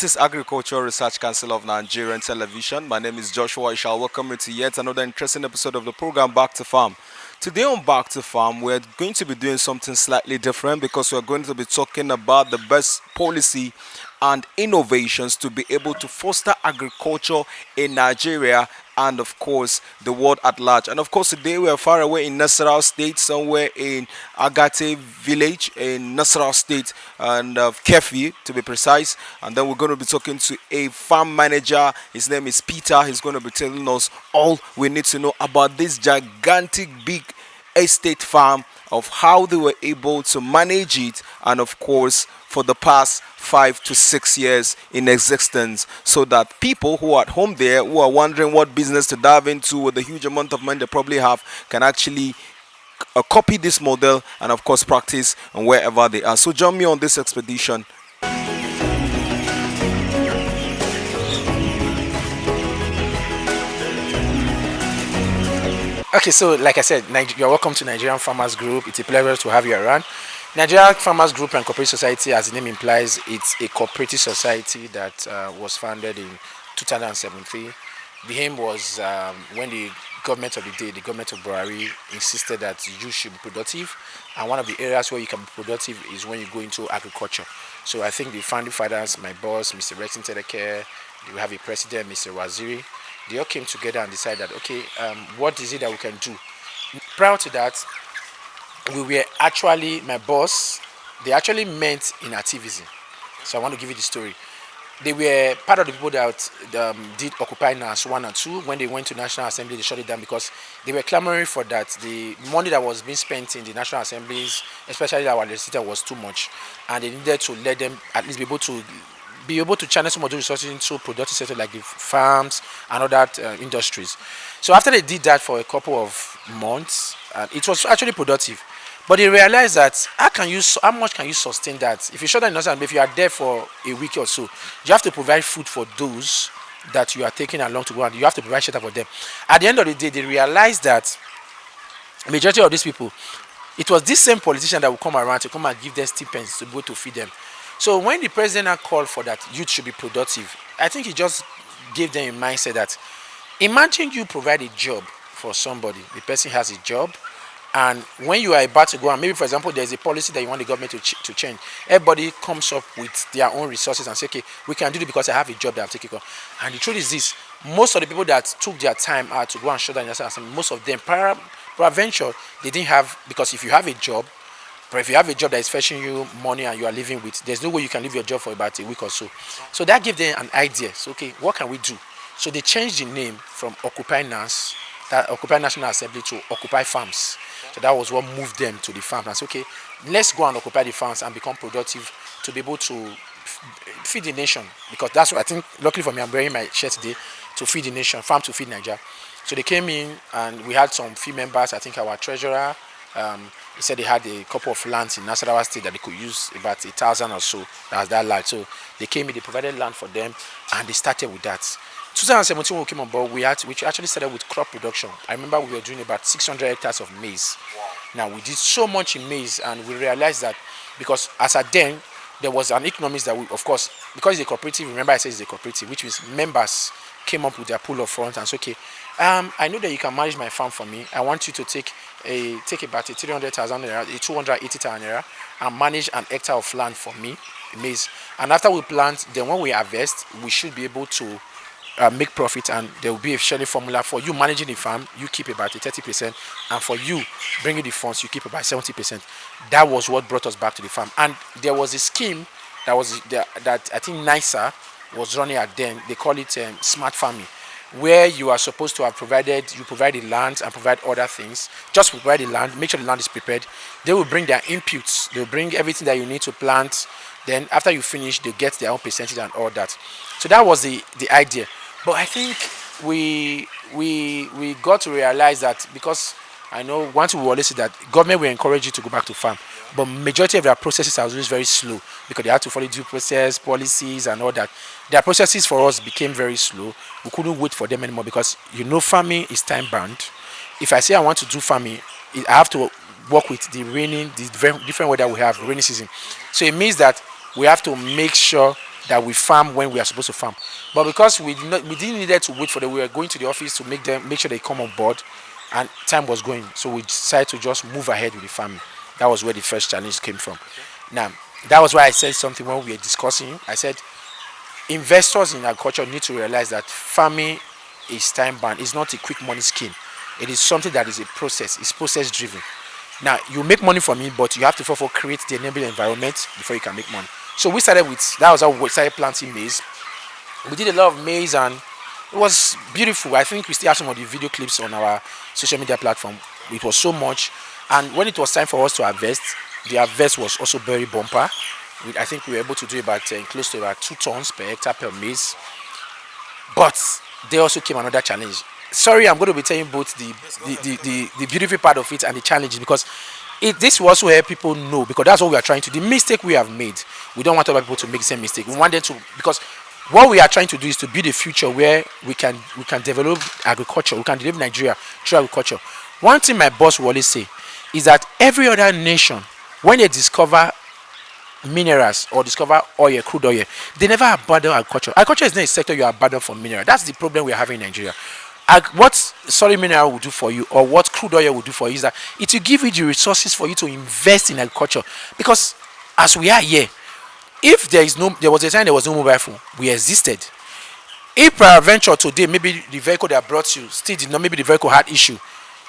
This is Agricultural Research Council of Nigerian Television. My name is Joshua. I shall welcome you to yet another interesting episode of the program Back to Farm. Today on Back to Farm, we're going to be doing something slightly different because we're going to be talking about the best policy and innovations to be able to foster agriculture in Nigeria and of course the world at large. And of course today we are far away in Nasarawa State, somewhere in Agate village in Nasarawa State and Kefi to be precise. And then we're going to be talking to a farm manager. His name is Peter. He's going to be telling us all we need to know about this gigantic big estate farm, of how they were able to manage it, and of course for the past 5 to 6 years in existence, so that people who are at home there who are wondering what business to dive into with the huge amount of money they probably have can actually copy this model and of course practice and wherever they are. So join me on this expedition. Okay, so like I said, you're welcome to Nigerian Farmers Group. It's a pleasure to have you around. Nigerian Farmers Group and Cooperative Society, as the name implies, it's a cooperative society that was founded in 2017. The aim was when the government of the day, the government of Buhari, insisted that you should be productive, and one of the areas where you can be productive is when you go into agriculture. So I think the founding fathers, my boss, Mr. Rexin Tedeke, we have a president, Mr. Waziri, they all came together and decided, okay, what is it that we can do? Prior to that, we were actually, my boss, they actually met in activism. So I want to give you the story. They were part of the people that did Occupy NAS 1 and 2. When they went to National Assembly, they shut it down because they were clamoring for that. The money that was being spent in the National Assemblies, especially our legislature, was too much. And they needed to let them at least be able to channel some of those resources into productive sector like the farms and other industries. So after they did that for a couple of months, it was actually productive. But they realized that how much can you sustain that? If you shut down industry, if you are there for a week or so, you have to provide food for those that you are taking along to go, and you have to provide shelter for them. At the end of the day, they realized that majority of these people, it was this same politician that would come around to come and give them stipends to be able to feed them. So when the president now called for that youth should be productive, I think he just gave them a mindset that imagine you provide a job for somebody, the person has a job, and when you are about to go, and maybe for example there's a policy that you want the government to change, everybody comes up with their own resources and say, okay, we can do it because I have a job that I'm taking on. And the truth is this, most of the people that took their time out to go and shut down most of them, peradventure, they didn't have, because if you have a job, but if you have a job that is fetching you money and you are living with, there's no way you can leave your job for about a week or so. So that gave them an idea. So, okay, what can we do? So they changed the name from Occupy NAS, that Occupy National Assembly, to Occupy Farms. So that was what moved them to the farm. And said, okay, let's go and occupy the farms and become productive to be able to feed the nation. Because that's what I think, luckily for me, I'm wearing my shirt today, to feed the nation, farm to feed Nigeria. So they came in and we had some few members, I think our treasurer, he said they had a couple of lands in Nasarawa State that they could use, about 1,000 or so. That was that large. So they came in, they provided land for them, and they started with that. 2017 when we came on board, we actually started with crop production. I remember we were doing about 600 hectares of maize. Wow. Now we did so much in maize, and we realized that because as at then there was an economics that we, of course, because it's a cooperative. Remember I said it's a cooperative, which means members came up with their pool of funds and said, okay, I know that you can manage my farm for me. I want you to take about a 300,000 naira, a 280,000 naira, and manage an hectare of land for me, maize. And after we plant, then when we harvest, we should be able to make profit, and there will be a sharing formula for you managing the farm. You keep about 30%, and for you bringing the funds, you keep about 70%. That was what brought us back to the farm. And there was a scheme that was there, that I think NISA was running at then. They call it smart farming, where you are supposed to have provide the land and provide other things. Just provide the land, make sure the land is prepared. They will bring their inputs, they will bring everything that you need to plant. Then after you finish, they get their own percentage and all that. So that was the idea. But I think we got to realize that, because I know once we always say that government will encourage you to go back to farm, but majority of their processes are always very slow because they have to follow due process, policies and all that. Their processes for us became very slow. We couldn't wait for them anymore because farming is time bound. If I say I want to do farming, I have to work with the different weather we have, rainy season. So it means that we have to make sure that we farm when we are supposed to farm. But because we didn't needed to wait for them, we were going to the office to make sure they come on board, and time was going. So we decided to just move ahead with the farming. That was where the first challenge came from. Now, that was why I said something when we were discussing. I said investors in agriculture need to realize that farming is time bound. It's not a quick money scheme. It is something that is a process. It's process driven. Now you make money from it, but you have to first of all create the enabling environment before you can make money. So we started with that was how we started planting maize. We did a lot of maize and it was beautiful. I think we still have some of the video clips on our social media platform. It was so much, and when it was time for us to harvest, the harvest was also very bumper. I think we were able to do about close to about 2 tons per hectare per maize. But there also came another challenge. Sorry, I'm going to be telling both the beautiful part of it and the challenges, because this will also help people know, because that's what we are trying to do. The mistake we have made, we don't want other people to make the same mistake. We want them to, because what we are trying to do is to build a future where we can develop agriculture, we can develop Nigeria through agriculture. One thing my boss will always say is that every other nation, when they discover minerals or discover oil, crude oil, they never abandon agriculture. Agriculture is not a sector you abandon for mineral. That's the problem we are having in Nigeria. What solid mineral will do for you, or what crude oil will do for you, is that it will give you the resources for you to invest in agriculture. Because as we are here, if there was a time there was no mobile phone, we existed. If peradventure today, maybe the vehicle that brought you still did not, maybe the vehicle had issue,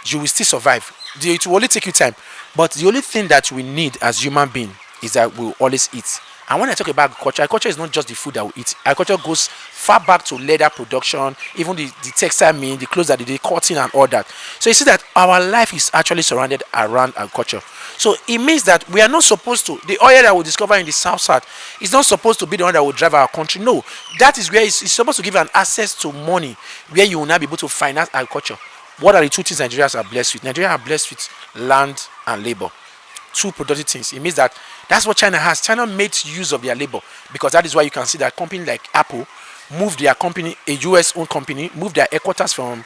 you will still survive. It will only take you time. But the only thing that we need as human beings is that we'll always eat. And when I talk about agriculture is not just the food that we eat. Agriculture goes far back to leather production, even the textile mill, the clothes that they cotton and all that. So you see that our life is actually surrounded around agriculture. So it means that we are not supposed to, the oil that we discover in the south is not supposed to be the one that will drive our country. No, that is where it's supposed to give an access to money where you will now be able to finance agriculture. What are the 2 things Nigerians are blessed with? Nigeria are blessed with land and labor. 2 productive things. It means that that's what China has. China made use of their labor, because that is why you can see that company like Apple moved their company, a US owned company, moved their headquarters from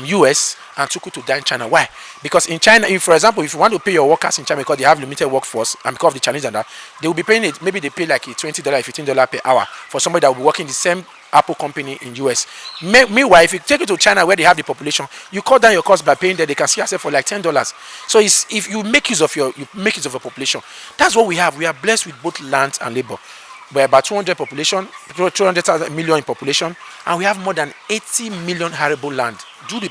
US and took it to down China. Why? Because in China, for example, if you want to pay your workers in China because they have limited workforce and because of the challenge and that, they will be paying it. Maybe they pay like a $20, $15 per hour for somebody that will be working the same Apple company in US. Meanwhile, if you take it to China where they have the population, you cut down your cost by paying them. They can see yourself for like $10. So if you make use of your population, that's what we have. We are blessed with both land and labor. We're about 200 million in population, and we have more than 80 million arable land. Do the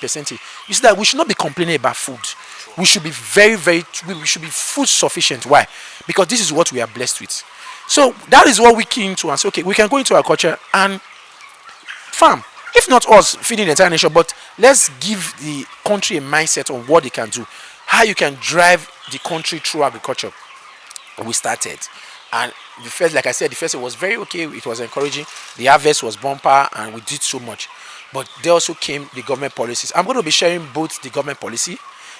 percentage. You see that we should not be complaining about food. We should be we should be food sufficient. Why? Because this is what we are blessed with. So that is what we came into and say, okay, we can go into our culture and farm. If not us feeding the entire nation, but let's give the country a mindset on what they can do, how you can drive the country through agriculture. We started, and the first, like I said, the first it was very okay. It was encouraging. The harvest was bumper, and we did so much. But there also came the government policies. I'm going to be sharing both the government policy.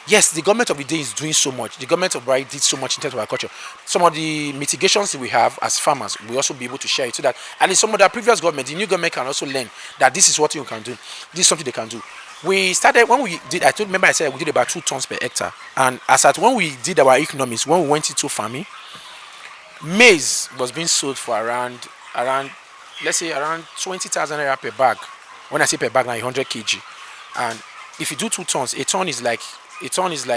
Yes, the government of the day is doing so much. The government of Buhari did so much in terms of agriculture. Some of the mitigations we have as farmers, we also be able to share it so that at least some of the previous government, the new government can also learn that this is what you can do. This is something they can do. We started when we did. I said we did about 2 tons per hectare. And as at when we did our economics, when we went into farming, maize was being sold for around let's say around 20,000 naira per bag. When I say per bag, now 100 kg. And if you do 2 tons, a ton is like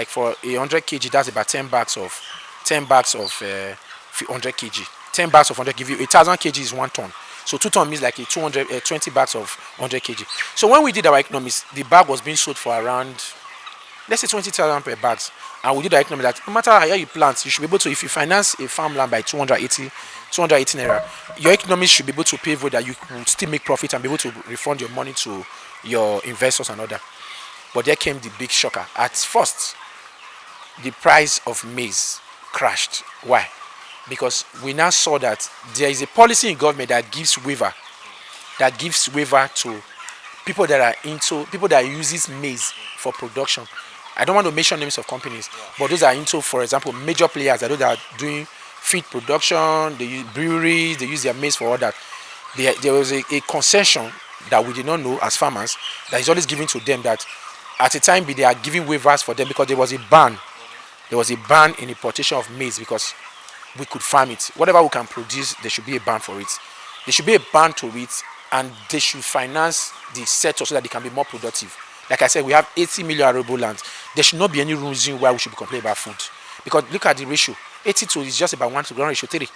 for 100 kg. That's about 10 bags of 100 kg. 10 bags of 100 give you 1,000 kg is 1 ton. So 2 ton means like a 20 bags of 100 kg. So when we did our economics, the bag was being sold for around, let's say 20,000 per bags. And we did our economics that no matter how you plant, you should be able to, if you finance a farmland by 280 naira, your economics should be able to pay for that. You will still make profit and be able to refund your money to your investors and other. But there came the big shocker. At first, the price of maize crashed. Why? Because we now saw that there is a policy in government that gives waiver to people that uses maize for production. I don't want to mention names of companies, but those are into, for example, major players, those that are doing feed production, they use breweries, they use their maize for all that. There was a concession that we did not know as farmers that is always given to them, that at a time they are giving waivers for them because there was a ban. There was a ban in importation of maize because we could farm it. Whatever we can produce, there should be a ban for it. There should be a ban to it, and they should finance the sector so that they can be more productive. Like I said, we have 80 million arable land. There should not be any reason why we should be complaining about food. Because look at the ratio. 82 is just about 1 to 1 ratio 3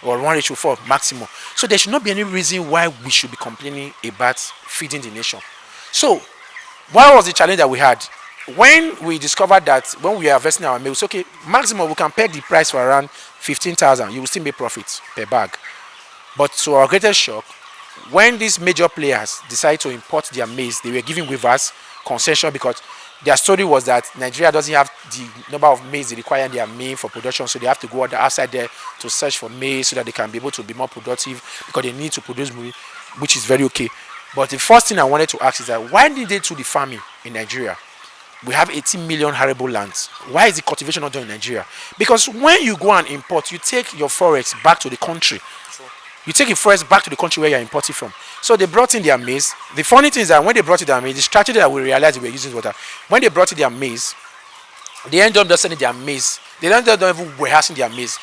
or 1 ratio 4 maximum. So there should not be any reason why we should be complaining about feeding the nation. So what was the challenge that we had? When we discovered that when we are investing our meals, okay, maximum we can peg the price for around 15,000. You will still make profits per bag. But to our greatest shock, when these major players decided to import their maize, they were giving waivers, concession, because their story was that Nigeria doesn't have the number of maize they require in their maize for production, so they have to go outside there to search for maize so that they can be able to be more productive because they need to produce maize, which is very okay. But the first thing I wanted to ask is that why did they do the farming in Nigeria? We have 18 million arable lands. Why is the cultivation not done in Nigeria? Because when you go and import, you take your forests back to the country. You take your forest back to the country where you're importing from. So they brought in their maize. The funny thing is that when they brought in their maize, the strategy that we realized they were using water. When they brought in their maize, they end up just sending their maize. They end up not even warehousing their maize.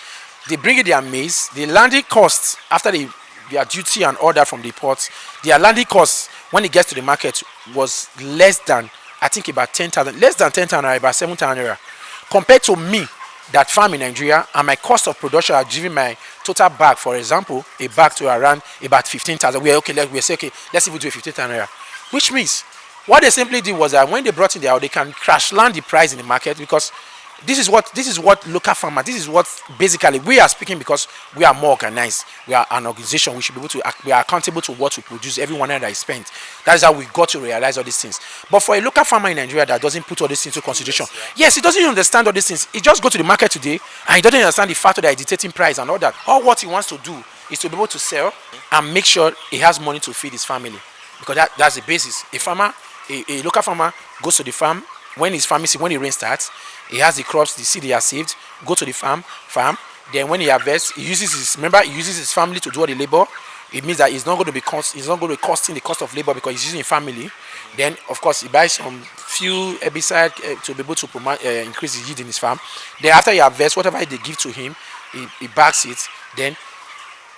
They bring in their maize. The landing costs after their duty and order from the ports, their landing costs when it gets to the market was less than, I think, about 10,000, less than 10,000 naira, about 7,000 naira. Compared to me, that farm in Nigeria, and my cost of production are giving my total bag, for example, a bag to around about 15,000. We say, okay, let's even do a 15,000 naira. Which means, what they simply did was that when they brought in the out, they can crash land the price in the market, because this is what local farmers, this is what basically we are speaking, because we are more organized. We are an organization. We should be able to, we are accountable to what we produce, every one that is spent. That is how we got to realize all these things. But for a local farmer in Nigeria that doesn't put all these things into consideration, yes, he doesn't understand all these things. He just go to the market today and he doesn't understand the factor that is dictating price and all that. All what he wants to do is to be able to sell and make sure he has money to feed his family, because that's the basis. A farmer, a local farmer goes to the farm. When his farming, when the rain starts, he has the crops, the seed he has saved, go to the farm. Then when he harvests, he uses his family to do all the labor. It means that he's not going to be costing the cost of labor, because he's using family. Then of course he buys some few herbicide to be able to increase the yield in his farm. Then after he harvests, whatever they give to him, he bags it. Then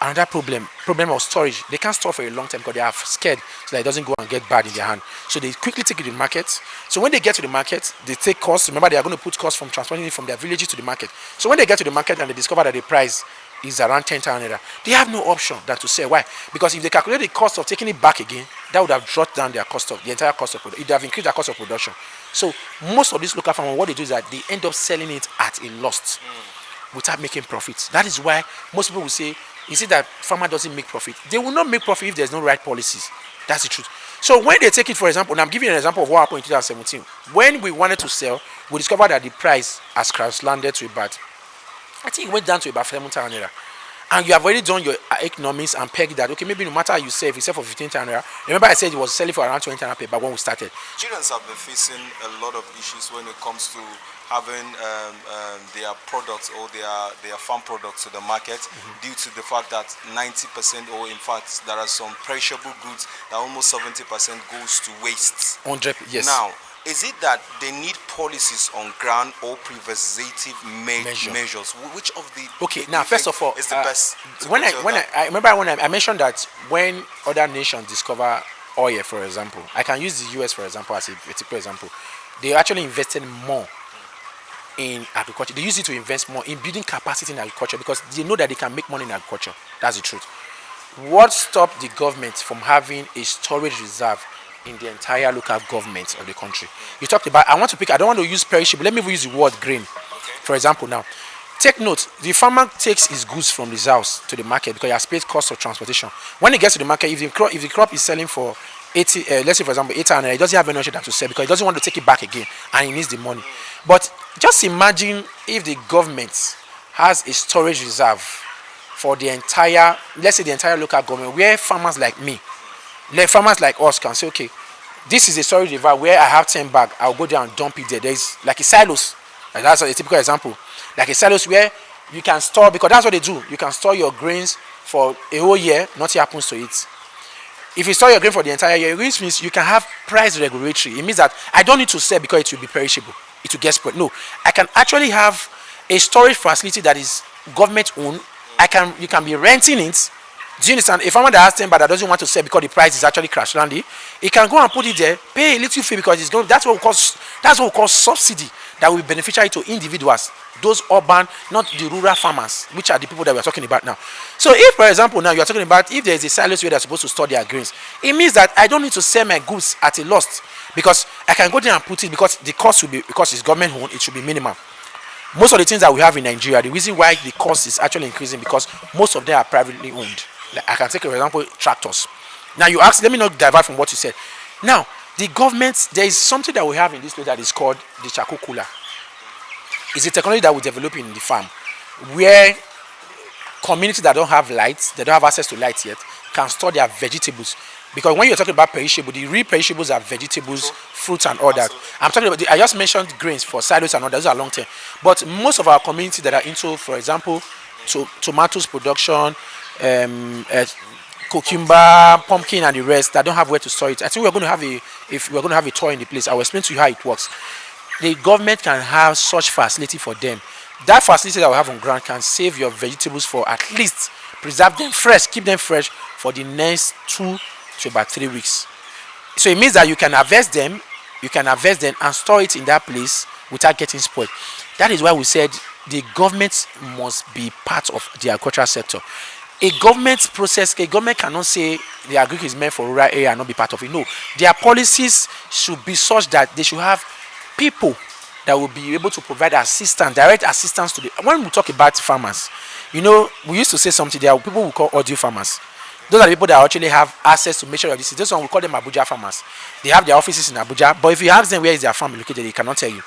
another problem of storage. They can't store for a long time because they are scared so that it doesn't go and get bad in their hand. So they quickly take it to the market. So when they get to the market, they take costs. Remember, they are going to put costs from transporting it from their villages to the market. So when they get to the market and they discover that the price is around 10,000 naira, they have no option than to sell. Why? Because if they calculate the cost of taking it back again, that would have brought down their cost of the entire cost of production. It would have increased their cost of production. So most of these local farmers, what they do is that they end up selling it at a loss without making profits. That is why most people will say, you see that farmer doesn't make profit. They will not make profit if there's no right policies. That's the truth. So when they take it, for example, and I'm giving you an example of what happened in 2017. When we wanted to sell, we discovered that the price has crash landed to about, I think it went down to about 7,000 naira. And you have already done your economics and pegged that, okay, maybe no matter how you sell, if you sell for 15,000 naira. Remember I said it was selling for around 20,000 per bag when we started. Nigerians have been facing a lot of issues when it comes to having their products or their farm products to the market, due to the fact that 90%, or in fact there are some perishable goods that almost 70% goes to waste. 100, yes. Now, is it that they need policies on ground or preventative measures? Which of the okay? Now, first of all, is the best? I remember when I mentioned that when other nations discover oil, for example, I can use the US for example as a particular example. They actually invested more in agriculture. They use it to invest more in building capacity in agriculture, because they know that they can make money in agriculture. That's the truth. What stopped the government from having a storage reserve in the entire local government of the country? You talked about, I don't want to use perishable, let me even use the word grain. For example, now, take note, the farmer takes his goods from his house to the market because he has paid cost of transportation. When he gets to the market, if the crop is selling for 80, let's say for example 800, he doesn't have any than to sell because he doesn't want to take it back again and he needs the money. But just imagine if the government has a storage reserve for the entire, let's say the entire local government, where farmers like me, farmers like us can say, okay, this is a storage reserve where I have 10 bags, I'll go there and dump it there. There's like a silos, like that's a typical example, like a silos where you can store, because that's what they do, you can store your grains for a whole year, nothing happens to it. If you store your grain for the entire year, which means you can have price regulatory. It means that I don't need to sell because it will be perishable, it will get spoiled. No, I can actually have a storage facility that is government owned. You can be renting it. Do you understand? A farmer that has timber that doesn't want to sell because the price is actually crash landing, he can go and put it there, pay a little fee because it's going. That's what we call subsidy that will be beneficial to individuals, those urban, not the rural farmers, which are the people that we're talking about now. So if, for example, now you're talking about if there's a silos where they're supposed to store their grains, it means that I don't need to sell my goods at a loss because I can go there and put it because the cost will be, because it's government owned, it should be minimal. Most of the things that we have in Nigeria, the reason why the cost is actually increasing because most of them are privately owned. Like I can take, for example, tractors. Now you ask, let me not divert from what you said. Now, the government, there is something that we have in this place that is called the charcoal cooler. It's a technology that we develop in the farm where communities that don't have lights, they don't have access to lights yet, can store their vegetables. Because when you're talking about perishable, the real perishables are vegetables, fruits, and all that. I'm talking about, I just mentioned grains for silos and all that, those are long term. But most of our communities that are into, for example, tomatoes production, cucumber, pumpkin, and the rest that don't have where to store it. I think we're going to have a tour in the place. I will explain to you how it works. The government can have such facility for them. That facility that we have on ground can save your vegetables for at least preserve them fresh, keep them fresh for the next 2 to about 3 weeks. So it means that you can harvest them and store it in that place without getting spoiled. That is why we said the government must be part of the agricultural sector. A government cannot say the agriculture is meant for rural area and not be part of it. No, their policies should be such that they should have people that will be able to provide assistance, direct assistance to the. When we talk about farmers, we used to say something. There are people we call audio farmers. Those are the people that actually have access to measure of this. This one we call them Abuja farmers. They have their offices in Abuja, but if you ask them where is their farm located, they cannot tell you.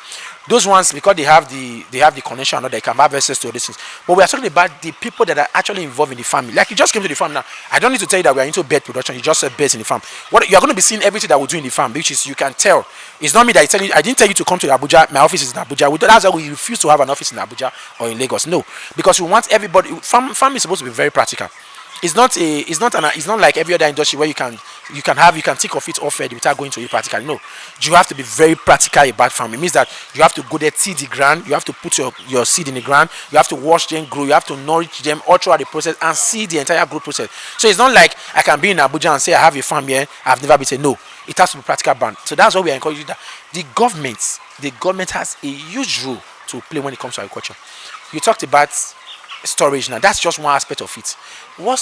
Those ones, because they have the connection, or they can have access to all these things. But we are talking about the people that are actually involved in the farming. Like you just came to the farm now. I don't need to tell you that we are into bird production. You just said birds in the farm. What you are going to be seeing everything that we do in the farm, which is you can tell. It's not me that I didn't tell you to come to Abuja. My office is in Abuja. That's why we refuse to have an office in Abuja or in Lagos. No, because we want everybody. Farm is supposed to be very practical. It's not like every other industry where you can think of it offered without going to it practically. No, you have to be very practical about farming. It means that you have to go there, till the ground, you have to put your seed in the ground, you have to watch them grow, you have to nourish them all throughout the process and see the entire growth process. So it's not like I can be in Abuja and say I have a farm here, I've never been. Say no, it has to be practical brand. So that's why we are encouraging that the government has a huge role to play when it comes to agriculture. You talked about storage now. That's just one aspect of it. I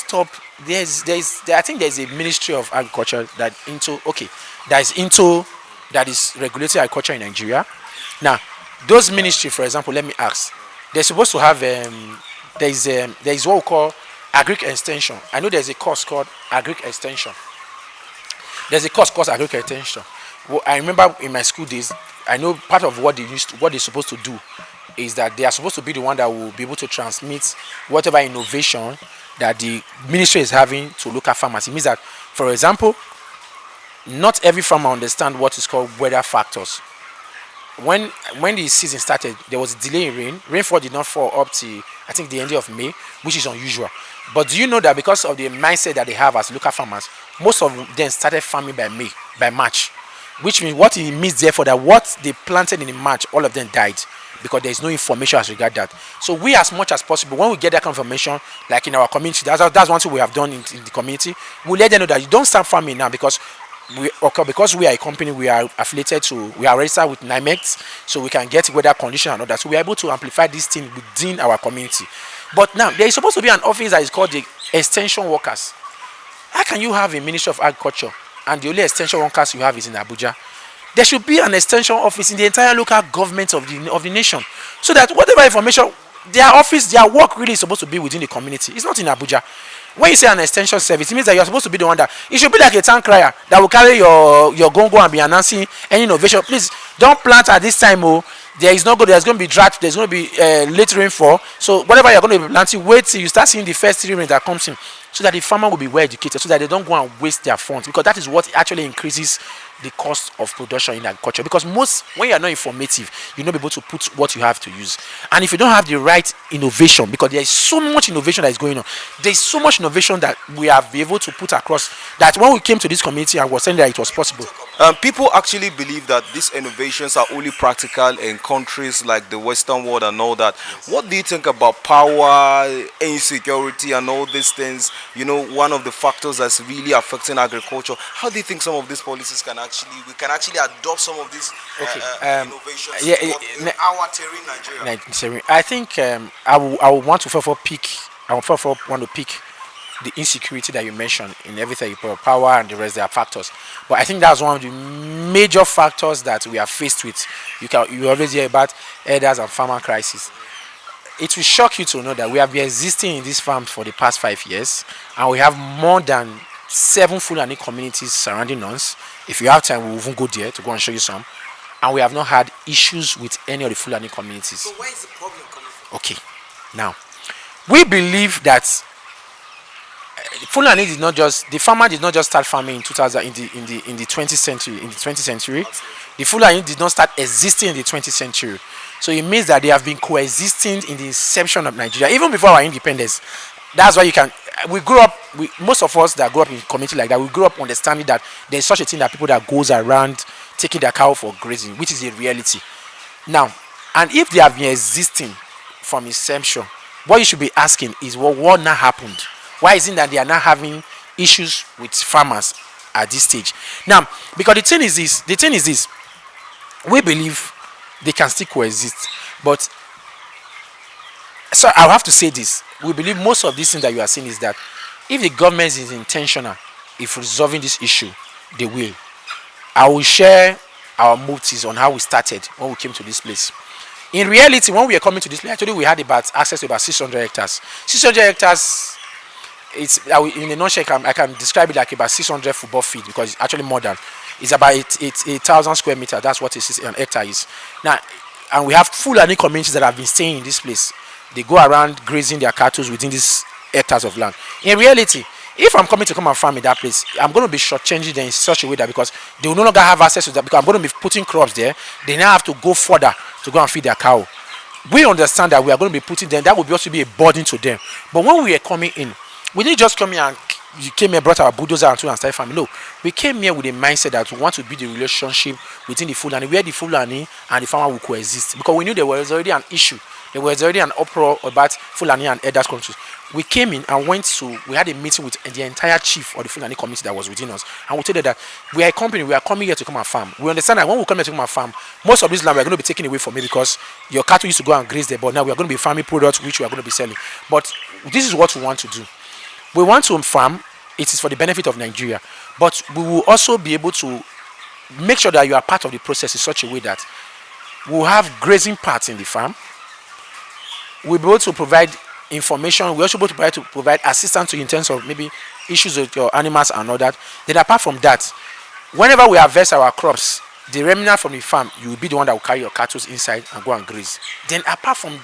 think there's a Ministry of Agriculture that is regulating agriculture in Nigeria. Now, those ministry, for example, let me ask, they're supposed to have there is what we call agric extension. I know there's a course called agric extension. There's a course called agric extension. Well, I remember in my school days, I know part of what they're supposed to do is that they are supposed to be the one that will be able to transmit whatever innovation that the ministry is having to local farmers. It means that, for example, not every farmer understands what is called weather factors. When the season started, there was a delay in rain. Rainfall did not fall up to, I think, the end of May, which is unusual. But do you know that because of the mindset that they have as local farmers, most of them started farming by March, which means what it means therefore that what they planted in March, all of them died, because there is no information as regard that. So we, as much as possible, when we get that information, like in our community, that's one thing we have done in the community, we let them know that you don't start farming now because we are a company, we are registered with NIMEX, so we can get weather condition and all that. So we are able to amplify this thing within our community. But now there is supposed to be an office that is called the extension workers. How can you have a Ministry of Agriculture and the only extension workers you have is in Abuja? There should be an extension office in the entire local government of the nation, so that whatever information, their work really is supposed to be within the community. It's not in Abuja. When you say an extension service, it means that you're supposed to be the one that, it should be like a town crier that will carry your gongo and be announcing any innovation. Please don't plant at this time. There's going to be drought, there's going to be late rainfall. So whatever you're going to be planting, wait till you start seeing the first 3 rains that comes in, so that the farmer will be well educated, so that they don't go and waste their funds, because that is what actually increases the cost of production in agriculture, because most, when you are not informative, you'll not be able to put what you have to use. And if you don't have the right innovation, because there is so much innovation that is going on, there is so much innovation that we have been able to put across, that when we came to this community and was saying that it was possible. People actually believe that these innovations are only practical in countries like the Western world and all that. What do you think about power, insecurity, and all these things? You know, one of the factors that's really affecting agriculture. How do you think some of these policies we can actually adopt some of these innovations yeah, in our terrain, Nigeria? I think I would want to want to pick the insecurity that you mentioned in everything you put, power and the rest, there are factors. But I think that's one of the major factors that we are faced with. You always hear about herders and farmer crisis. It will shock you to know that we have been existing in this farm for the past 5 years, and we have more than 7 Fulani communities surrounding us. If you have time, we'll even go there to go and show you some. And we have not had issues with any of the Fulani communities. So where is the problem coming from? Okay, now we believe that Fulani did not just, the farmer did not just start farming in 2000 in the 20th century. In the 20th century, the Fulani did not start existing in the 20th century. So it means that they have been coexisting in the inception of Nigeria, even before our independence. That's why we grew up, most of us that grew up in a community like that, we grew up understanding that there's such a thing that people that goes around taking their cow for grazing, which is a reality. Now, and if they have been existing from inception, what you should be asking is, well, what now happened? Why is it that they are not having issues with farmers at this stage? Now, because the thing is this, we believe they can still coexist. But, so I'll have to say this, we believe most of these things that you are seeing is that if the government is intentional, if resolving this issue, they will. I will share our motives on how we started when we came to this place. In reality, when we were coming to this place, actually we had access to about 600 hectares. 600 hectares, in a nutshell, I can describe it like about 600 football field, because it's actually more than. It's about 8,000 square meters. That's what an hectare is. Now, and we have Fulani communities that have been staying in this place. They go around grazing their cattle within these hectares of land. In reality, if I'm coming to come and farm in that place, I'm going to be shortchanging them in such a way that, because they will no longer have access to that, because I'm going to be putting crops there, they now have to go further to go and feed their cow. We understand that we are going to be putting them, that will also be a burden to them. But when we are coming in, we didn't just come here and you came here, brought our bulldozer and started farming. No, we came here with a mindset that we want to build the relationship within the Fulani, where the Fulani and the farmer will coexist. Because we knew there was already an issue. There was already an uproar about Fulani and Elders countries. We came in and we had a meeting with the entire chief of the Fulani community that was within us. And we told them that we are a company, we are coming here to come and farm. We understand that when we come here to come and farm, most of this land we are going to be taken away from me, because your cattle used to go and graze there, but now we are going to be farming products which we are going to be selling. But this is what we want to do. We want to farm, it is for the benefit of Nigeria, but we will also be able to make sure that you are part of the process in such a way that we will have grazing parts in the farm. We'll be able to provide information. We're also able to provide assistance to you in terms of maybe issues with your animals and all that. Then apart from that, whenever we harvest our crops, the remnant from the farm, you will be the one that will carry your cattle inside and go and graze. Then apart from,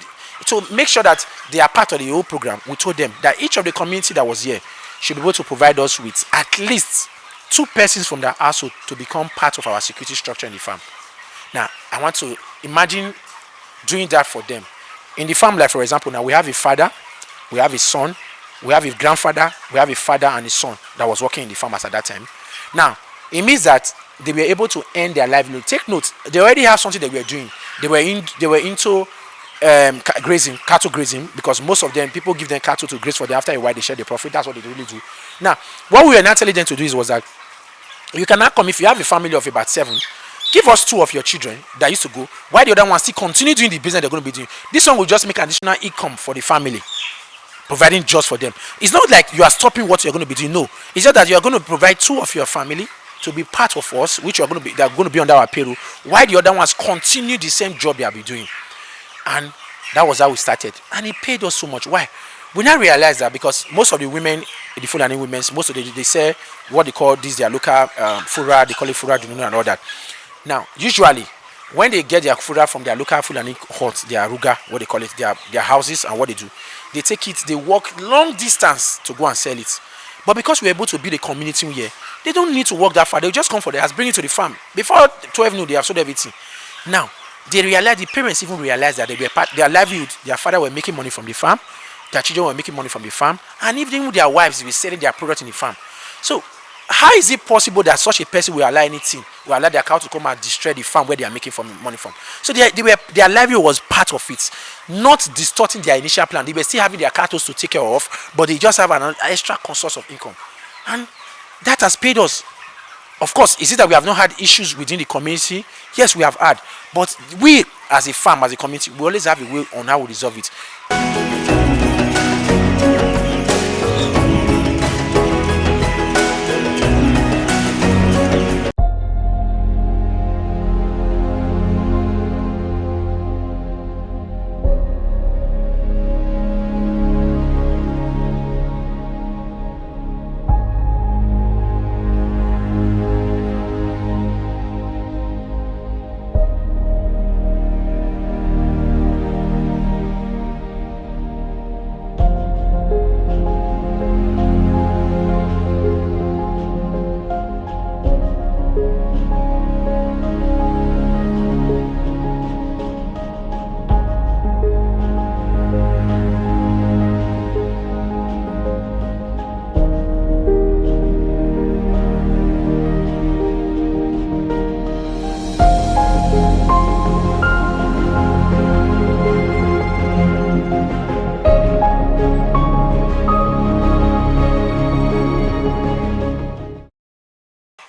to make sure that they are part of the whole program, we told them that each of the community that was here should be able to provide us with at least 2 persons from their household to become part of our security structure in the farm. Now, I want to imagine doing that for them. In the farm, like for example, now we have a father, we have a son, we have a grandfather, we have a father and a son that was working in the farm at that time. Now, it means that they were able to earn their livelihood. Take note, they already have something they were doing. They were into grazing, cattle grazing, because most of them, people give them cattle to graze for them. After a while, they share the profit. That's what they really do. Now, what we were not telling them to do was that you cannot come, if you have a family of about 7, give us 2 of your children that used to go, while the other ones still continue doing the business they're going to be doing. This one will just make additional income for the family, providing jobs for them. It's not like you are stopping what you're going to be doing. No, it's just that you are going to provide 2 of your family to be part of us, which are going to be under our payroll, while the other ones continue the same job they have been doing. And that was how we started, and it paid us so much. Why? We now realize that because most of the women, the Fulani women, most of they say what they call this their local fura, they call it fura dununu and all that. Now, usually, when they get their fura from their local Fulani huts, their ruga, what they call it, their houses, and what they do, they take it, they walk long distance to go and sell it. But because we're able to build a community here, they don't need to walk that far. They'll just come for the house, bring it to the farm. Before 12 noon, they have sold everything. Now, they realize, the parents even realized that they were part, their livelihood, their father were making money from the farm, their children were making money from the farm, and even their wives were selling their product in the farm. So, how is it possible that such a person will allow anything, will allow their cow to come and destroy the farm where they are making money from? So their livelihood was part of it, not distorting their initial plan. They were still having their cattle to take care of, but they just have an extra source of income, and that has paid us. Of course, is it that we have not had issues within the community? Yes, we have had, but we as a farm, as a community, we always have a way on how we resolve it.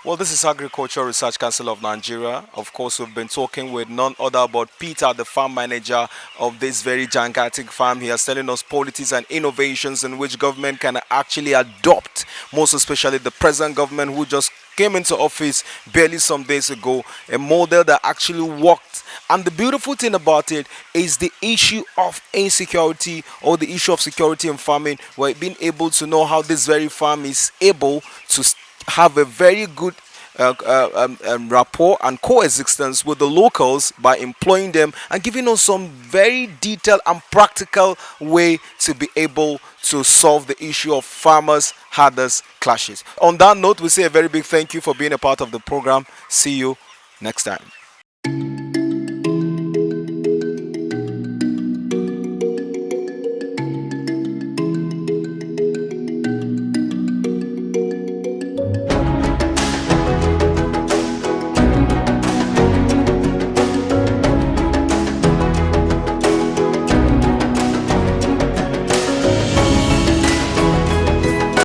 Well, this is Agricultural Research Council of Nigeria. Of course, we've been talking with none other but Peter, the farm manager of this very gigantic farm. He is telling us policies and innovations in which government can actually adopt, most especially the present government who just came into office barely some days ago, a model that actually worked. And the beautiful thing about it is the issue of insecurity, or the issue of security in farming, where being able to know how this very farm is able to have a very good rapport and coexistence with the locals by employing them and giving us some very detailed and practical way to be able to solve the issue of farmers herders clashes. On that note, we say a very big thank you for being a part of the program. See you next time.